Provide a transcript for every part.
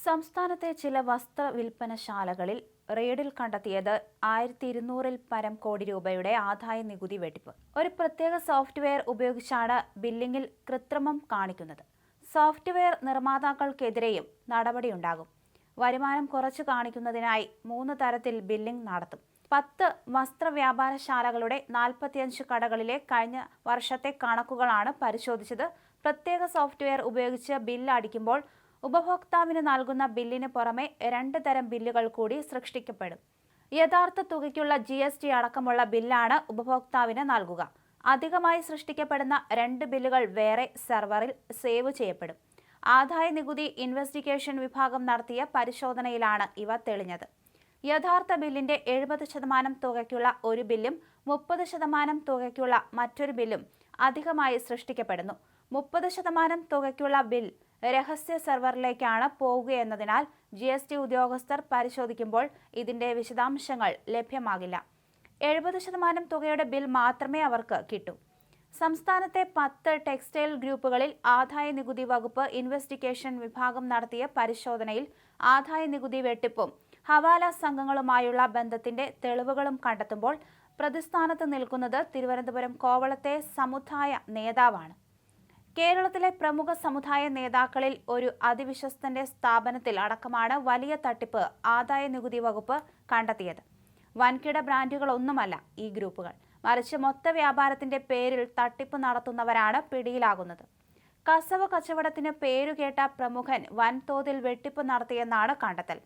സംസ്ഥാനത്തെ ചില വസ്ത്ര വിൽപ്പനശാലകളിൽ റെയ്ഡിൽ കണ്ടെത്തിയത് 1200-ൽ പരം കോടി രൂപയുടെ ആദായ നികുതി വെട്ടിപ്പ്. ഒരു പ്രത്യേക സോഫ്റ്റ്വെയർ ഉപയോഗിച്ചാണ് ബില്ലിംഗിൽ കൃത്രിമം കാണിക്കുന്നത്. സോഫ്റ്റ്വെയർ നിർമ്മാതാക്കൾക്കെതിരെയും നടപടിയുണ്ടാകും. വരുമാനം കുറച്ചു കാണിക്കുന്നതിനായി 3 തരത്തിൽ ബില്ലിംഗ് നടത്തും. 10 വസ്ത്ര വ്യാപാരശാലകളുടെ 45 കടകളിലെ കഴിഞ്ഞ വർഷത്തെ കണക്കുകളാണ് പരിശോധിച്ചത്. പ്രത്യേക സോഫ്റ്റ്വെയർ ഉപയോഗിച്ച് ബില്ല് അടിക്കുമ്പോൾ ഉപഭോക്താവിന് നൽകുന്ന ബില്ലിന് പുറമെ 2 തരം ബില്ലുകൾ കൂടി സൃഷ്ടിക്കപ്പെടും. യഥാർത്ഥ തുകയ്ക്കുള്ള GST അടക്കമുള്ള ബില്ലാണ് ഉപഭോക്താവിന് നൽകുക. അധികമായി സൃഷ്ടിക്കപ്പെടുന്ന 2 ബില്ലുകൾ വേറെ സെർവറിൽ സേവ് ചെയ്യപ്പെടും. ആദായ നികുതി ഇൻവെസ്റ്റിഗേഷൻ വിഭാഗം നടത്തിയ പരിശോധനയിലാണ് ഇവ തെളിഞ്ഞത്. യഥാർത്ഥ ബില്ലിന്റെ 70% തുകയ്ക്കുള്ള ഒരു ബില്ലും 30% തുകയ്ക്കുള്ള മറ്റൊരു ബില്ലും അധികമായി സൃഷ്ടിക്കപ്പെടുന്നു. 30% തുകയ്ക്കുള്ള ബിൽ രഹസ്യ സെർവറിലേക്കാണ് പോകുകയെന്നതിനാൽ GST ഉദ്യോഗസ്ഥർ പരിശോധിക്കുമ്പോൾ ഇതിന്റെ വിശദാംശങ്ങൾ ലഭ്യമാകില്ല. 70% തുകയുടെ ബിൽ മാത്രമേ അവർക്ക് കിട്ടൂ. സംസ്ഥാനത്തെ 10 ടെക്സ്റ്റൈൽ ഗ്രൂപ്പുകളിൽ ആദായ നികുതി വകുപ്പ് ഇൻവെസ്റ്റിഗേഷൻ വിഭാഗം നടത്തിയ പരിശോധനയിൽ ആദായ നികുതി വെട്ടിപ്പും ഹവാല സംഘങ്ങളുമായുള്ള ബന്ധത്തിന്റെ തെളിവുകളും കണ്ടെത്തുമ്പോൾ പ്രതിസ്ഥാനത്ത് നിൽക്കുന്നത് തിരുവനന്തപുരം കോവളത്തെ സമുദായ നേതാവാണ്. കേരളത്തിലെ പ്രമുഖ സമുദായ നേതാക്കളിൽ ഒരു അതിവിശ്വസ്തന്റെ സ്ഥാപനത്തിൽ അടക്കമാണ് വലിയ തട്ടിപ്പ് ആദായ നികുതി വകുപ്പ് കണ്ടെത്തിയത്. വൻകിട ബ്രാൻഡുകളൊന്നുമല്ല ഈ ഗ്രൂപ്പുകൾ, മറിച്ച് മൊത്ത വ്യാപാരത്തിന്റെ പേരിൽ തട്ടിപ്പ് നടത്തുന്നവരാണ് പിടിയിലാകുന്നത്. കസവ് കച്ചവടത്തിന് പേരുകേട്ട പ്രമുഖൻ വൻതോതിൽ വെട്ടിപ്പ് നടത്തിയെന്നാണ് കണ്ടെത്തൽ.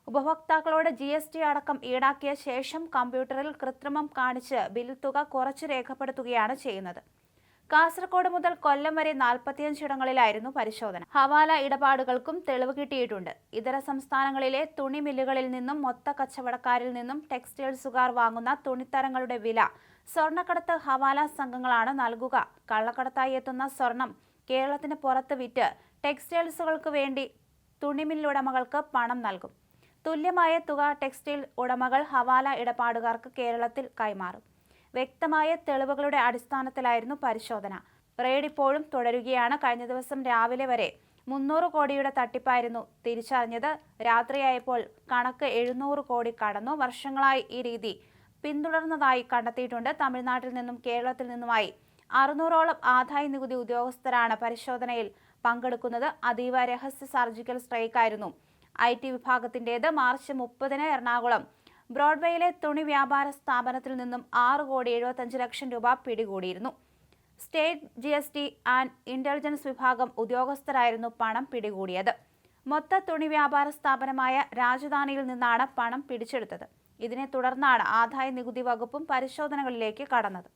ഉപഭോക്താക്കളോട് GST അടക്കം ഈടാക്കിയ ശേഷം കമ്പ്യൂട്ടറിൽ കൃത്രിമം കാണിച്ച് ബിൽ തുക കുറച്ച് രേഖപ്പെടുത്തുകയാണ് ചെയ്യുന്നത്. കാസർഗോഡ് മുതൽ കൊല്ലം വരെ 45 ഇടങ്ങളിലായിരുന്നു പരിശോധന. ഹവാല ഇടപാടുകൾക്കും തെളിവ് കിട്ടിയിട്ടുണ്ട്. ഇതര സംസ്ഥാനങ്ങളിലെ തുണി മില്ലുകളിൽ നിന്നും മൊത്ത കച്ചവടക്കാരിൽ നിന്നും ടെക്സ്റ്റൈൽസുകാർ വാങ്ങുന്ന തുണിത്തരങ്ങളുടെ വില സ്വർണ്ണക്കടത്ത് ഹവാല സംഘങ്ങളാണ് നൽകുക. കള്ളക്കടത്തായി എത്തുന്ന സ്വർണം കേരളത്തിന് പുറത്ത് വിറ്റ് ടെക്സ്റ്റൈൽസുകൾക്ക് വേണ്ടി തുണിമില്ലുടമകൾക്ക് പണം നൽകും. തുല്യമായ തുക ടെക്സ്റ്റൈൽ ഉടമകൾ ഹവാല ഇടപാടുകാർക്ക് കേരളത്തിൽ കൈമാറും. വ്യക്തമായ തെളിവുകളുടെ അടിസ്ഥാനത്തിലായിരുന്നു പരിശോധന. റെയ്ഡ് ഇപ്പോഴും തുടരുകയാണ്. കഴിഞ്ഞ ദിവസം രാവിലെ വരെ 300 കോടിയുടെ തട്ടിപ്പായിരുന്നു തിരിച്ചറിഞ്ഞത്. രാത്രിയായപ്പോൾ കണക്ക് 700 കോടി കടന്നു. വർഷങ്ങളായി ഈ രീതി പിന്തുടർന്നതായി കണ്ടെത്തിയിട്ടുണ്ട്. തമിഴ്നാട്ടിൽ നിന്നും കേരളത്തിൽ നിന്നുമായി 600ഓളം ആദായ നികുതി ഉദ്യോഗസ്ഥരാണ് പരിശോധനയിൽ പങ്കെടുക്കുന്നത്. അതീവ രഹസ്യ സർജിക്കൽ സ്ട്രൈക്കായിരുന്നു IT വിഭാഗത്തിന്റേത്. മാർച്ച് 30-ന് എറണാകുളം ബ്രോഡ്വേയിലെ തുണി വ്യാപാര സ്ഥാപനത്തിൽ നിന്നും 6,75,00,000 രൂപ പിടികൂടിയിരുന്നു. സ്റ്റേറ്റ് GST ആൻഡ് ഇന്റലിജൻസ് വിഭാഗം ഉദ്യോഗസ്ഥരായിരുന്നു പണം പിടികൂടിയത്. മൊത്ത തുണി വ്യാപാര സ്ഥാപനമായ രാജധാനിയിൽ നിന്നാണ് പണം പിടിച്ചെടുത്തത്. ഇതിനെ തുടർന്നാണ് ആദായ നികുതി വകുപ്പും പരിശോധനകളിലേക്ക് കടന്നത്.